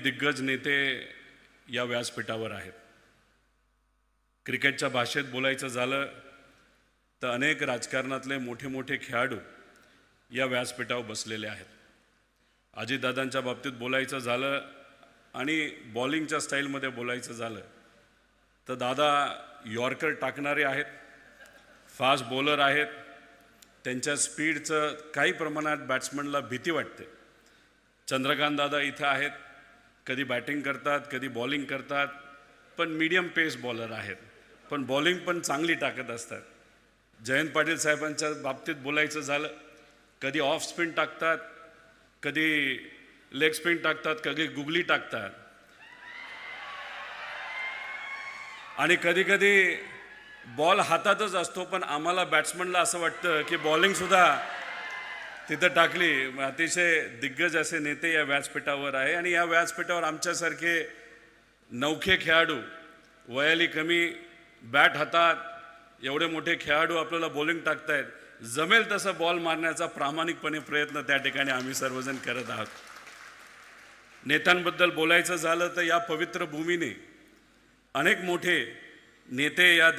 दिग्गज नेते या व्यासपीठावर आहेत। क्रिकेटच्या भाषेत बोलायचं झालं तर अनेक राजकारणातले मोठे मोठे खेळाडू या व्यासपीठावर बसलेले आहेत। अजितदादांच्या बाबतीत बोलायचं झालं आणि बॉलिंगच्या स्टाईलमध्ये बोलायचं झालं तर दादा यॉर्कर टाकणारे आहेत, फास्ट बॉलर आहेत। त्यांच्या स्पीडचं काही प्रमाणात बॅट्समनला भीती वाटते। चंद्रकांत दादा इथं आहेत, कधी बॅटिंग करतात कधी बॉलिंग करतात, पण मीडियम पेस बॉलर आहेत, पण बॉलिंग पण चांगली टाकत असतात। जयंत पाटील साहेबांच्या बाबतीत बोलायचं झालं कधी ऑफ स्पिन टाकतात, कधी लेग स्पिन टाकतात, कधी गुगली टाकतात आणि कधी कधी बॉल हातातच असतो, पण आम्हाला बॅट्समनला असं वाटतं की बॉलिंगसुद्धा तिथं टाकली। अतिशय दिग्गज असे नेते या व्यासपीठावर आहे आणि या व्यासपीठावर आमच्यासारखे नवखे खेळाडू, वयाली कमी, बॅट हातात एवढे मोठे खेळाडू आपल्याला बॉलिंग टाकतायत, जमेल तसं बॉल मारण्याचा प्रामाणिकपणे प्रयत्न त्या ठिकाणी आम्ही सर्वजण करत आहोत। नेत्यांबद्दल बोलायचं झालं तर या पवित्र भूमीने अनेक मोठे नेते या